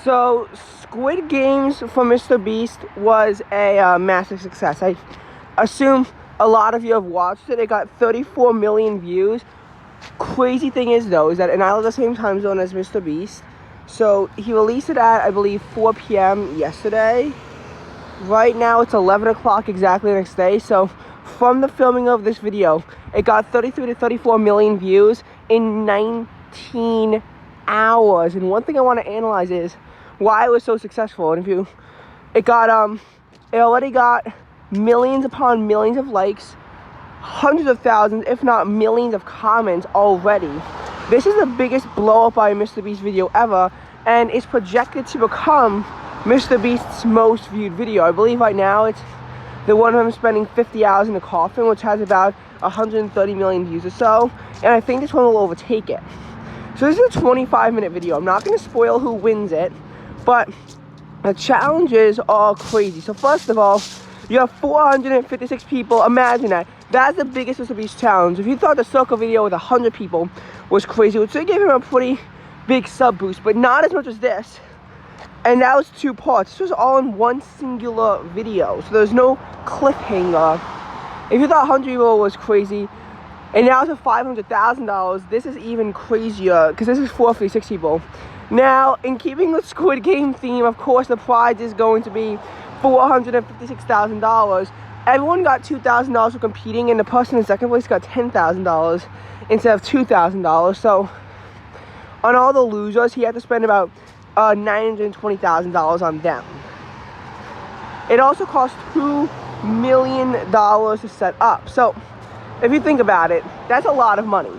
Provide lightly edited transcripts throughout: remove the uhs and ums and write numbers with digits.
So, Squid Games for MrBeast was a massive success. I assume a lot of you have watched it. It got 34 million views. Crazy thing is, though, is that and I live the same time zone as MrBeast. So, he released it at, I believe, 4 p.m. yesterday. Right now, it's 11 o'clock exactly the next day. So, from the filming of this video, it got 33 to 34 million views in 19 hours. And one thing I want to analyze is why it was so successful. And it already got millions upon millions of likes, hundreds of thousands, if not millions of comments already. This is the biggest blow up by a MrBeast video ever, and it's projected to become MrBeast's most viewed video. I believe right now it's the one of him spending 50 hours in a coffin, which has about 130 million views or so, and I think this one will overtake it. So this is a 25-minute video. I'm not going to spoil who wins it, but the challenges are crazy. So first of all, you have 456 people. Imagine that. That's the biggest MrBeast challenge. If you thought the circle video with 100 people was crazy, so it gave him a pretty big sub boost, but not as much as this. And that was 2 parts. This was all in one singular video, so there's no cliffhanger. If you thought 100 people was crazy, and now it's $500,000, this is even crazier, because this is 456 people. Now, in keeping with Squid Game theme, of course, the prize is going to be $456,000. Everyone got $2,000 for competing, and the person in second place got $10,000 instead of $2,000. So, on all the losers, he had to spend about $920,000 on them. It also cost $2 million to set up. So, if you think about it, that's a lot of money.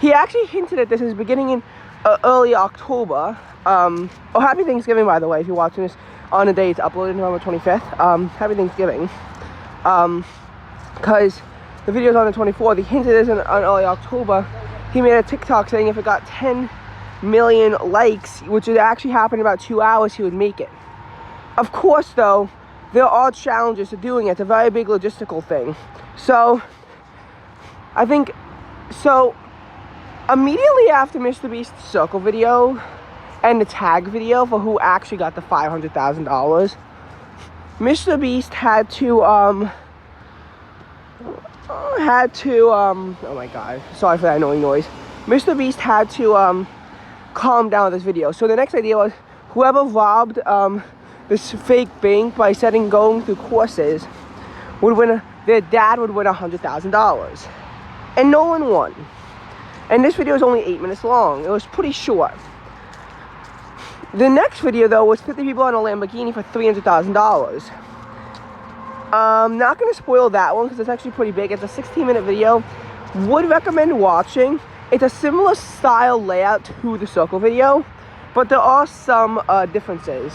He actually hinted at this is beginning in early October. Oh, happy Thanksgiving, by the way, if you're watching this on the day it's uploaded, November 25th. Happy Thanksgiving. Because the video's on the 24th. He hinted this in early October. He made a TikTok saying if it got 10 million likes, which would actually happen in about 2 hours, he would make it. Of course, though, there are challenges to doing it. It's a very big logistical thing. So, I think, immediately after MrBeast's circle video and the tag video for who actually got the $500,000, MrBeast had to, oh my god, sorry for that annoying noise. MrBeast had to, calm down with this video. So the next idea was, whoever robbed, this fake bank by going through courses would win, their dad would win $100,000. And no one won. And this video is only 8 minutes long. It was pretty short. The next video, though, was 50 people on a Lamborghini for $300,000. Not going to spoil that one because it's actually pretty big. It's a 16-minute video. Would recommend watching. It's a similar style layout to the circle video, but there are some differences.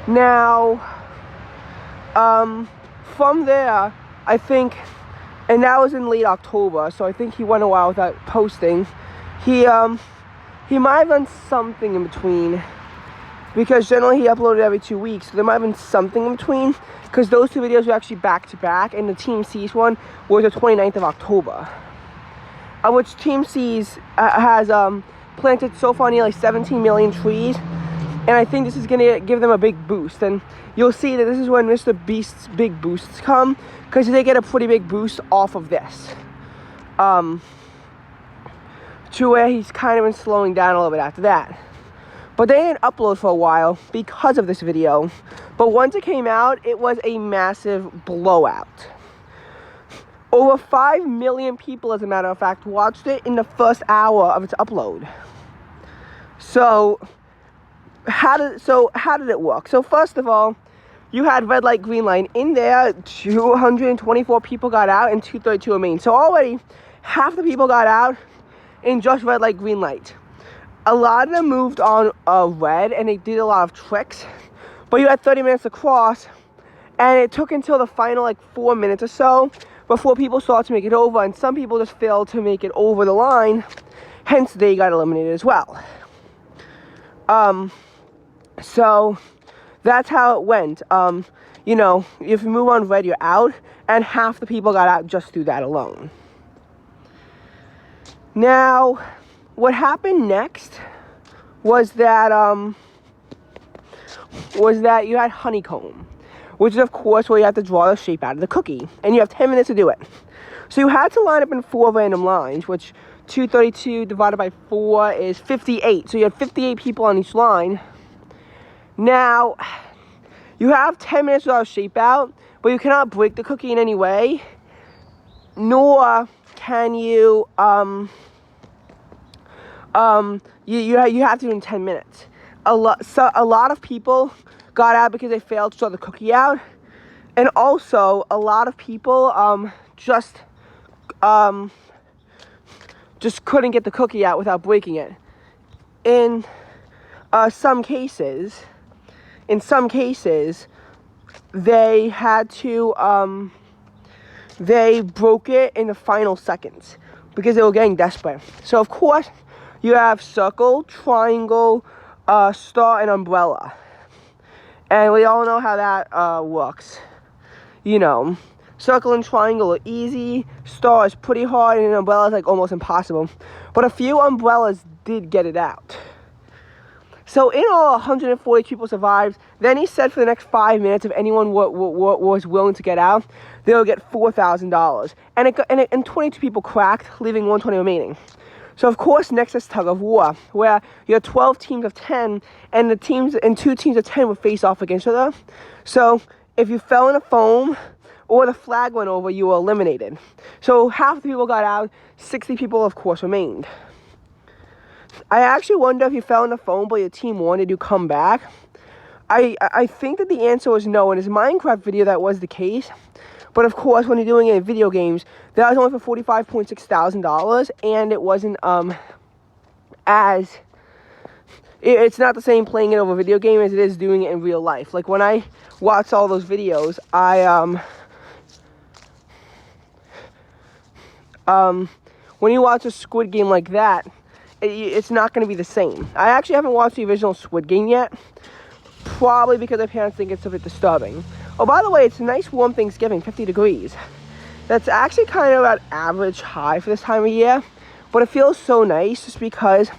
Now, from there, I think, and that was in late October, so I think he went a while without posting. He might have done something in between, because generally he uploaded every 2 weeks, so there might have been something in between, because those 2 videos were actually back-to-back, and the Team C's one was the 29th of October, which Team C's has planted so far nearly 17 million trees, and I think this is going to give them a big boost. And you'll see that this is when MrBeast's big boosts come, because they get a pretty big boost off of this. To where he's kind of been slowing down a little bit after that. But they didn't upload for a while because of this video. But once it came out, it was a massive blowout. Over 5 million people, as a matter of fact, watched it in the first hour of its upload. So how did it work? So first of all, you had red light, green light. In there, 224 people got out and 232 remained. So already, half the people got out in just red light, green light. A lot of them moved on red, and they did a lot of tricks. But you had 30 minutes to cross, and it took until the final 4 minutes or so before people started to make it over, and some people just failed to make it over the line, hence they got eliminated as well. So that's how it went. You know, if you move on red, you're out, and half the people got out just through that alone. Now, what happened next was that you had honeycomb, which is of course where you have to draw the shape out of the cookie, and you have 10 minutes to do it. So you had to line up in 4 random lines, which 232 divided by 4 is 58. So you had 58 people on each line. Now, you have 10 minutes without a shape out, but you cannot break the cookie in any way, nor can you, you have to do it in 10 minutes. A lot of people got out because they failed to draw the cookie out, and also a lot of people just couldn't get the cookie out without breaking it. In some cases, they had to they broke it in the final seconds because they were getting desperate. So of course you have circle, triangle, star, and umbrella, and we all know how that works. You know, circle and triangle are easy, star is pretty hard, and an umbrella is like almost impossible. But a few umbrellas did get it out. So in all, 140 people survived. Then he said for the next 5 minutes, if anyone was willing to get out, they would get $4,000. And 22 people cracked, leaving 120 remaining. So of course, next is tug of war, where you have 12 teams of 10, and 2 teams of 10 would face off against each other. So if you fell in a foam or the flag went over, you were eliminated. So half the people got out, 60 people of course remained. I actually wonder if you fell in the foam but your team won, did you come back? I think that the answer was no. In his Minecraft video, that was the case. But of course, when you're doing it in video games, that was only for $45.6 thousand, and it wasn't it's not the same playing it over a video game as it is doing it in real life. Like when I watched all those videos, when you watch a Squid Game like that, it's not going to be the same. I actually haven't watched the original Squid Game yet, probably because my parents think it's a bit disturbing. Oh, by the way, it's a nice warm Thanksgiving, 50 degrees. That's actually kind of about average high for this time of year, but it feels so nice just because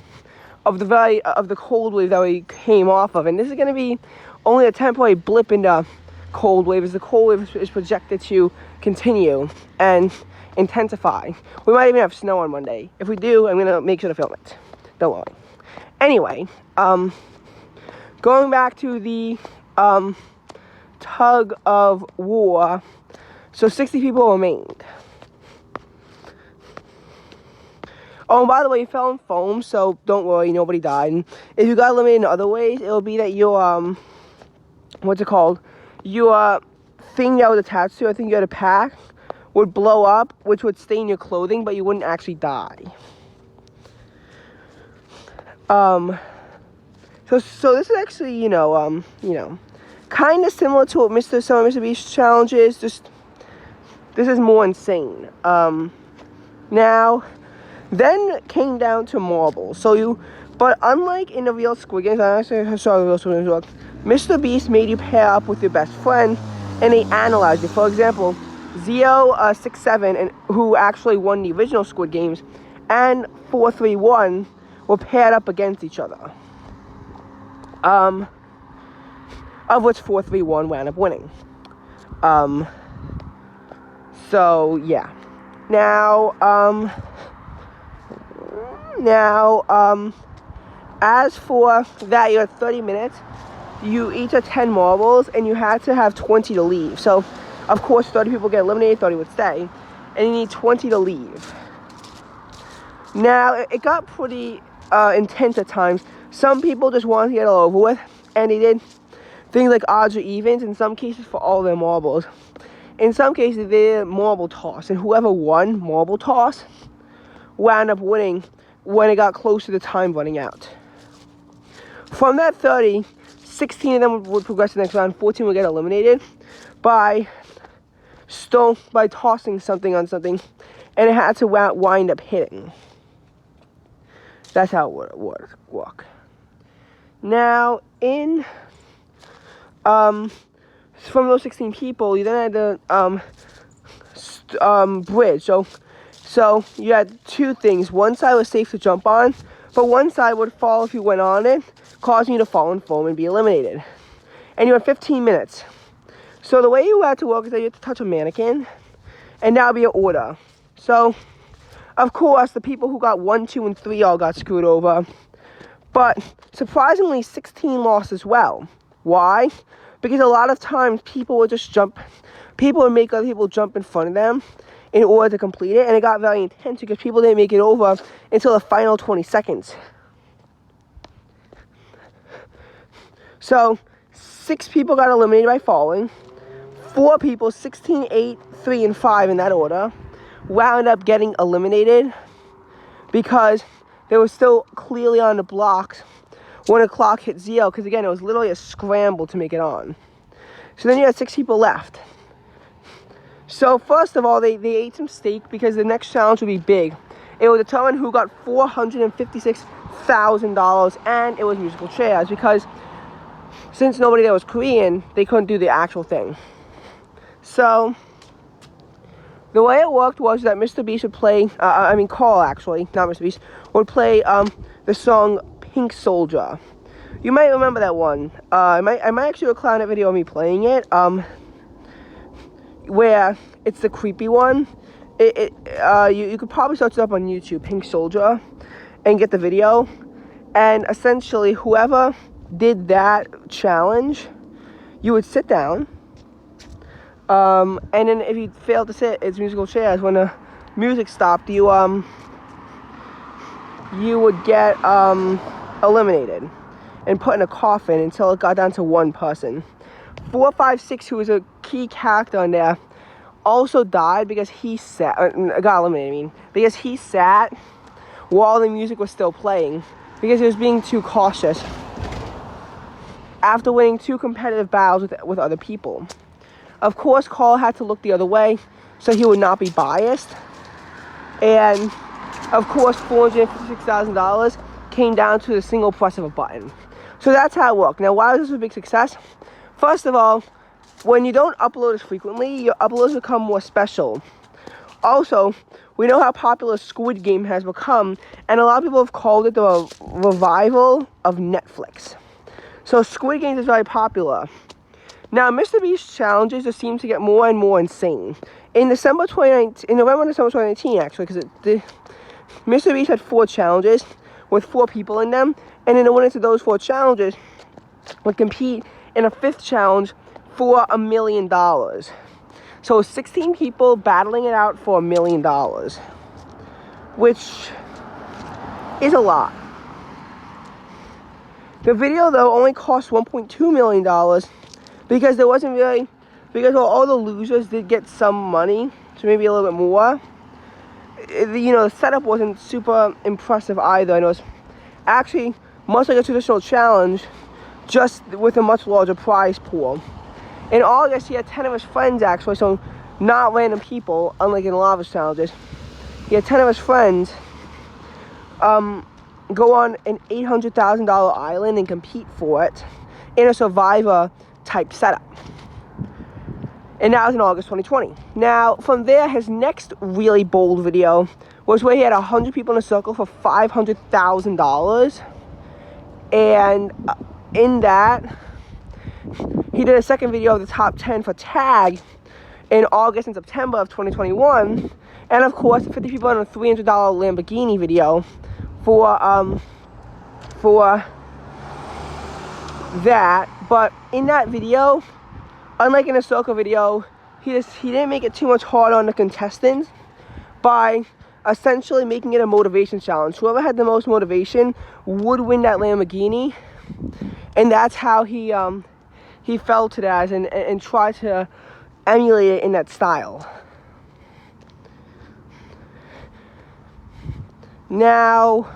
of the cold wave that we came off of. And this is going to be only a temporary blip in the cold wave, as the cold wave is projected to continue and intensify. We might even have snow on Monday. If we do, I'm going to make sure to film it. Don't worry. Anyway, going back to the tug of war. So 60 people remained. Oh, and by the way, you fell in foam, so don't worry, nobody died. And if you got eliminated in other ways, it'll be that your, what's it called? Your thing that was attached to, I think you had a pack, would blow up, which would stain your clothing, but you wouldn't actually die. So this is actually, kind of similar to what MrBeast's challenge is, just this is more insane. Now, then came down to marbles. But unlike in the real Squid Games, I actually saw the real Squid Games, MrBeast made you pair up with your best friend, and they analyzed it. For example, Zeo67, and who actually won the original Squid Games, and 431 were paired up against each other. Of which 431 wound up winning. So yeah. Now, as for that, you had 30 minutes. You each had 10 marbles, and you had to have 20 to leave. So, of course, 30 people get eliminated, 30 would stay, and you need 20 to leave. Now, it got pretty intense at times. Some people just wanted to get it all over with, and they did things like odds or evens, in some cases for all their marbles. In some cases, they did marble toss, and whoever won marble toss wound up winning when it got close to the time running out. From that 30, 16 of them would progress to the next round, 14 would get eliminated by tossing something on something, and it had to wind up hitting. That's how it would work. Now, from those 16 people, you then had the bridge. So you had two things. One side was safe to jump on, but one side would fall if you went on it, causing you to fall in foam and be eliminated. And you had 15 minutes. So the way you had to work is that you had to touch a mannequin, and that would be an order. So, of course, the people who got 1, 2, and 3 all got screwed over. But surprisingly, 16 lost as well. Why? Because a lot of times people would just jump, people would make other people jump in front of them in order to complete it, and it got very intense because people didn't make it over until the final 20 seconds. So, 6 people got eliminated by falling. 4 people, 16, 8, 3, and 5 in that order, wound up getting eliminated because they were still clearly on the blocks when the clock hit 0, because again, it was literally a scramble to make it on. So then you had 6 people left. So first of all, they ate some steak because the next challenge would be big. It would determine who got $456,000, and it was musical chairs because since nobody there was Korean, they couldn't do the actual thing. So the way it worked was that MrBeast would play, Carl actually, not MrBeast, would play the song Pink Soldier. You might remember that one. I might actually recline a video of me playing it, where it's the creepy one. You could probably search it up on YouTube, Pink Soldier, and get the video. And essentially, whoever did that challenge, you would sit down, and then if you failed to sit, it's musical chairs. When the music stopped, you would get eliminated and put in a coffin until it got down to one person. 456, who was a key character in there, also died because he got eliminated. Because he sat while the music was still playing because he was being too cautious after winning 2 competitive battles with other people. Of course, Carl had to look the other way so he would not be biased. And, of course, $456,000 came down to a single press of a button. So that's how it worked. Now, why was this a big success? First of all, when you don't upload as frequently, your uploads become more special. Also, we know how popular Squid Game has become, and a lot of people have called it the revival of Netflix. So Squid Games is very popular. Now, MrBeast's challenges just seem to get more and more insane. In November and December 2019, actually, because MrBeast had 4 challenges with 4 people in them, and then the winners of those 4 challenges would compete in a 5th challenge for $1 million. So 16 people battling it out for $1 million, which is a lot. The video, though, only cost $1.2 million because there wasn't really, because all the losers did get some money, so maybe a little bit more. The setup wasn't super impressive either, and it was actually much like a traditional challenge, just with a much larger prize pool. In August, he had 10 of his friends, actually, so not random people, unlike in a lot of his challenges. He had 10 of his friends go on an $800,000 island and compete for it in a Survivor-type setup. And that was in August 2020. Now, from there, his next really bold video was where he had 100 people in a circle for $500,000. And in that, he did a second video of the top 10 for tag in August and September of 2021. And of course, 50 people in a $300 Lamborghini video for that. But in that video, unlike in a circle video, he didn't make it too much harder on the contestants by essentially making it a motivation challenge. Whoever had the most motivation would win that Lamborghini, and that's how he felt to that and tried to emulate it in that style. Now,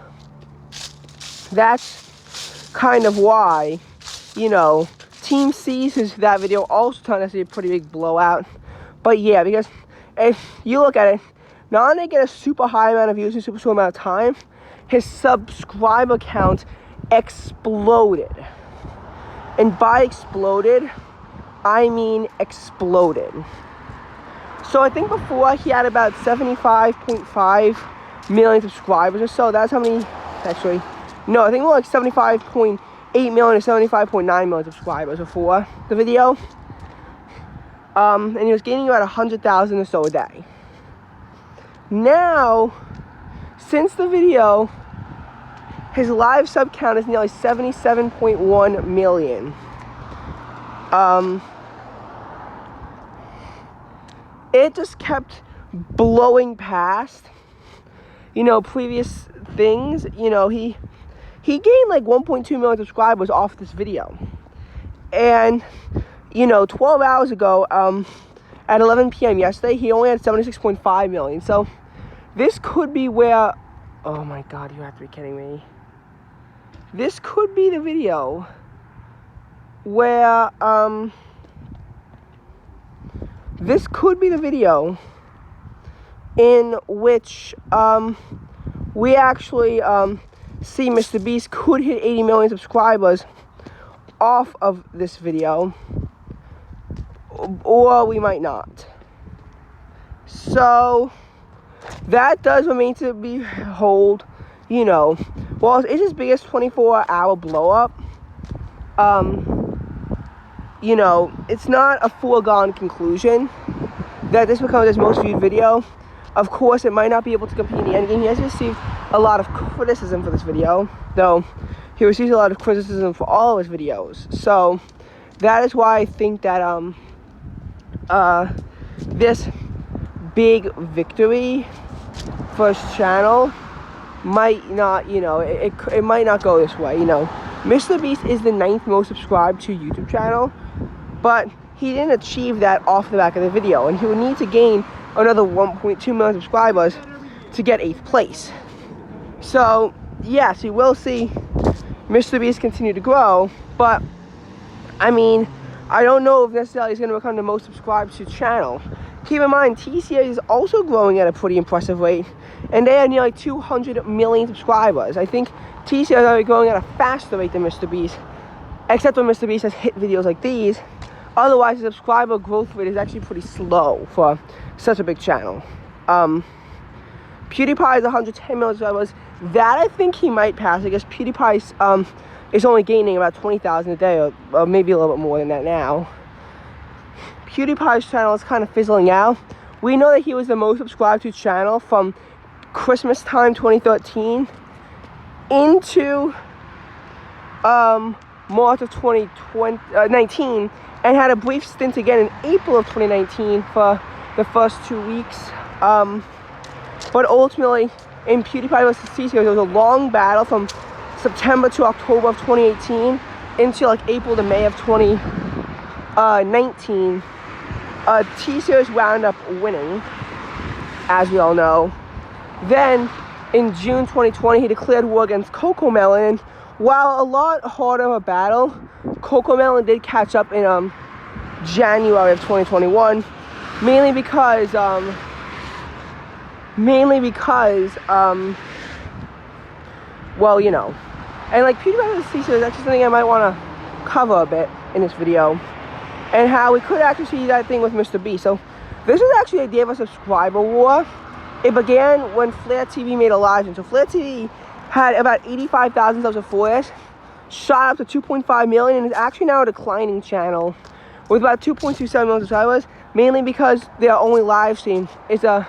that's kind of why, Team C's that video also turned out to be a pretty big blowout. But yeah, because if you look at it, not only get a super high amount of views in a super short amount of time, his subscriber count exploded. And by exploded, I mean exploded. So I think before he had about 75.5 million subscribers or so. That's how many actually. No, I think we're like 75.8 million to 75.9 million subscribers before the video. And he was gaining about 100,000 or so a day. Now, since the video, his live sub count is nearly 77.1 million. It just kept blowing past, you know, previous things. You know, he gained like 1.2 million subscribers off this video. And, you know, 12 hours ago, at 11 p.m. yesterday, he only had 76.5 million. So this could be where, oh my God, you have to be kidding me. This could be the video where, this could be the video in which, we actually, see MrBeast could hit 80 million subscribers off of this video, or we might not. So that does remain to be hold. You know, well, it's his biggest 24-hour blow up. You know, it's not a foregone conclusion that this becomes his most viewed video. Of course, it might not be able to compete in the endgame. He has received a lot of criticism for this video, though he receives a lot of criticism for all of his videos. So that is why I think that this big victory for his channel might not, you know, it might not go this way. You know, MrBeast is the 9th most subscribed to YouTube channel, but he didn't achieve that off the back of the video, and he would need to gain another 1.2 million subscribers to get 8th place. So yes, you will see MrBeast continue to grow, but I mean, I don't know if necessarily he's going to become the most subscribed to channel. Keep in mind, T-Series is also growing at a pretty impressive rate, and they have nearly 200 million subscribers. I think T-Series are growing at a faster rate than MrBeast, except when MrBeast has hit videos like these. Otherwise, the subscriber growth rate is actually pretty slow for such a big channel. PewDiePie is 110 million subscribers. That I think he might pass. I guess PewDiePie is only gaining about 20,000 a day, or maybe a little bit more than that now. PewDiePie's channel is kind of fizzling out. We know that he was the most subscribed to channel from Christmas time 2013 into March of 2019, and had a brief stint again in April of 2019 for the first 2 weeks. But ultimately, in PewDiePie vs. T-Series, there was a long battle from September to October of 2018 into like April to May of 2019. T-Series wound up winning, as we all know. Then, in June 2020, he declared war against CoComelon. While a lot harder of a battle, CoComelon did catch up in January of 2021, mainly because well, you know, and like PewDiePie vs. T-Series, that's just something I might want to cover a bit in this video, and how we could actually see that thing with MrBeast. So this is actually the idea of a subscriber war. It began when Flare TV made a live stream. So Flare TV had about 85,000 subs before this, shot up to 2.5 million, and is actually now a declining channel with about 2.27 million subscribers, mainly because their only live stream is a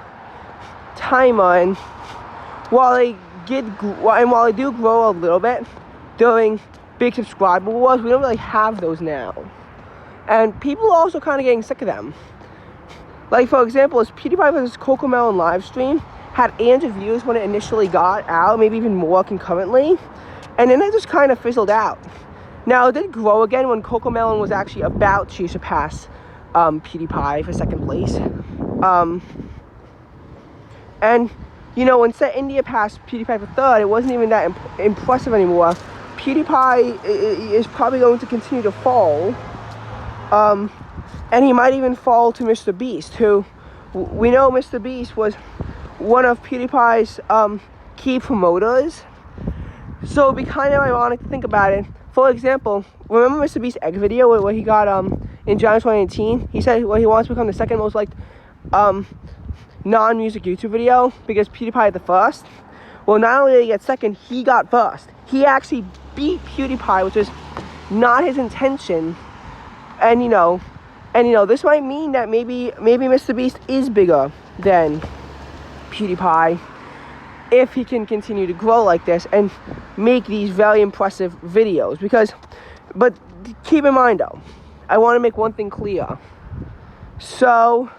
timer. And while they do grow a little bit during big subscriber wars, we don't really have those now, and people are also kind of getting sick of them. Like, for example, his PewDiePie vs. CoComelon live stream had 800 views when it initially got out, maybe even more concurrently, and then it just kind of fizzled out. Now, it did grow again when CoComelon was actually about to surpass PewDiePie for 2nd place. And, you know, when Set India passed PewDiePie for 3rd, it wasn't even that impressive anymore. PewDiePie is probably going to continue to fall. And he might even fall to MrBeast, who we know MrBeast was one of PewDiePie's key promoters. So it'd be kind of ironic to think about it. For example, remember MrBeast's egg video where he got in January 2018? He said he wants to become the 2nd most liked non-music YouTube video because PewDiePie had the 1st. Well, not only did he get second, he got first. He actually beat PewDiePie, which was not his intention. And this might mean that maybe MrBeast is bigger than PewDiePie if he can continue to grow like this and make these very impressive videos. But keep in mind though, I want to make one thing clear. So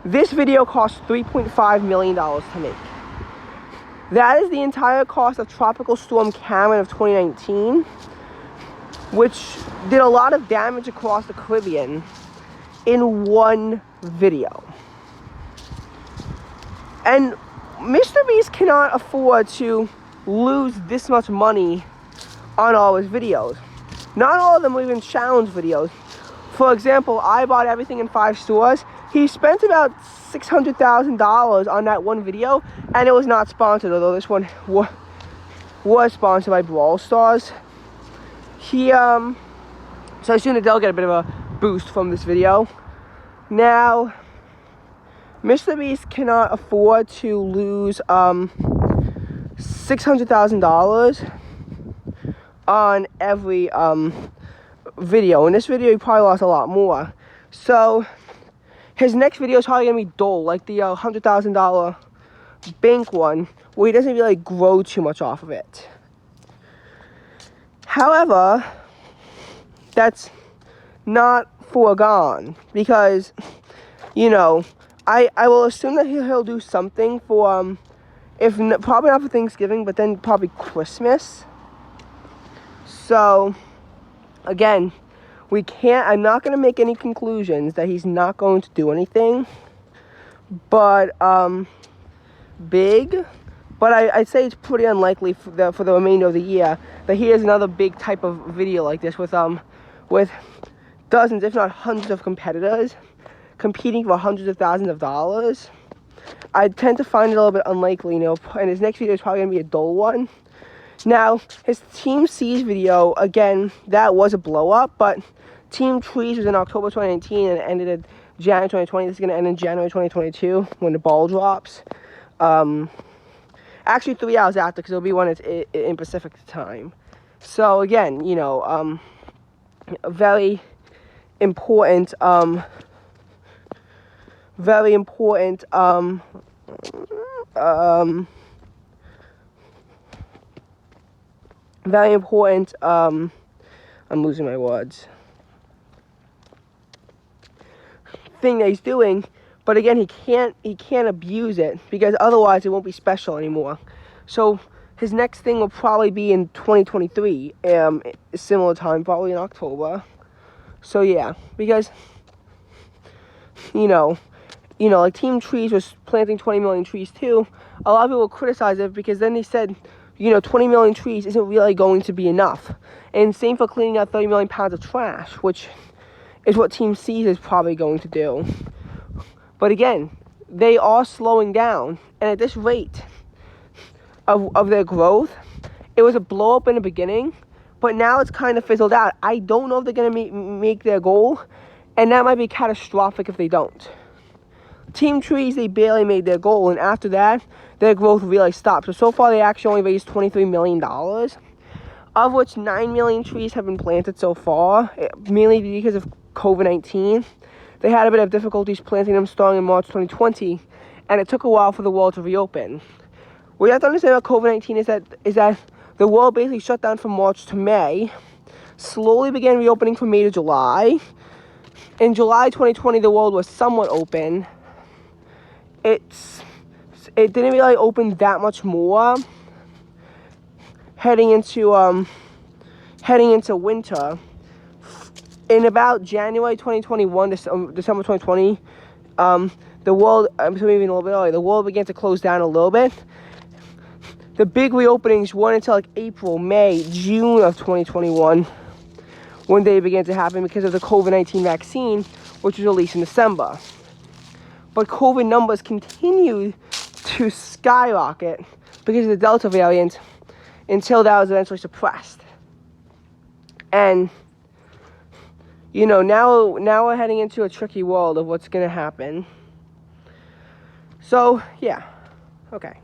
this video cost $3.5 million to make. That is the entire cost of Tropical Storm Karen of 2019, which did a lot of damage across the Caribbean in one video. And MrBeast cannot afford to lose this much money on all his videos. Not all of them are even challenge videos. For example, I bought everything in 5 stores. He spent about $600,000 on that one video, and it was not sponsored, although this one was sponsored by Brawl Stars. So I assume that they'll get a bit of a boost from this video. Now, MrBeast cannot afford to lose $600,000 on every video. In this video, he probably lost a lot more. So his next video is probably gonna be dull, like the $100,000 bank one, where he doesn't really grow too much off of it. However, that's not foregone, because I will assume that he'll do something for probably not for Thanksgiving, but then probably Christmas. So again, I'm not going to make any conclusions that he's not going to do anything, but big. But I'd say it's pretty unlikely for the remainder of the year that he has another big type of video like this with dozens, if not hundreds of competitors competing for hundreds of thousands of dollars. I tend to find it a little bit unlikely, and his next video is probably going to be a dull one. Now, his Team C's video, again, that was a blow up, but Team Trees was in October 2019 and ended in January 2020. This is going to end in January 2022 when the ball drops. Actually 3 hours after, because it'll be when it's in Pacific time. So again, a very important, I'm losing my words, thing that he's doing. But again, he can't abuse it, because otherwise it won't be special anymore. So his next thing will probably be in 2023, similar time, probably in October. So yeah, because like Team Trees was planting 20 million trees too. A lot of people criticize it, because then they said, 20 million trees isn't really going to be enough. And same for cleaning out 30 million pounds of trash, which is what Team C's is probably going to do. But again, they are slowing down, and at this rate of their growth, it was a blow up in the beginning, but now it's kind of fizzled out. I don't know if they're going to make their goal, and that might be catastrophic if they don't. Team Trees, they barely made their goal, and after that, their growth really stopped. So far, they actually only raised $23 million, of which 9 million trees have been planted so far, mainly because of COVID-19. They had a bit of difficulties planting them starting in March 2020, and it took a while for the world to reopen. What you have to understand about COVID-19 is that the world basically shut down from March to May, slowly began reopening from May to July. In July 2020, the world was somewhat open. It didn't really open that much more heading into winter. In about January 2021, December 2020, the world, maybe even a little bit earlier, the world began to close down a little bit. The big reopenings weren't until like April, May, June of 2021 when they began to happen because of the COVID-19 vaccine, which was released in December. But COVID numbers continued to skyrocket because of the Delta variant until that was eventually suppressed. And now we're heading into a tricky world of what's going to happen. So, yeah. Okay.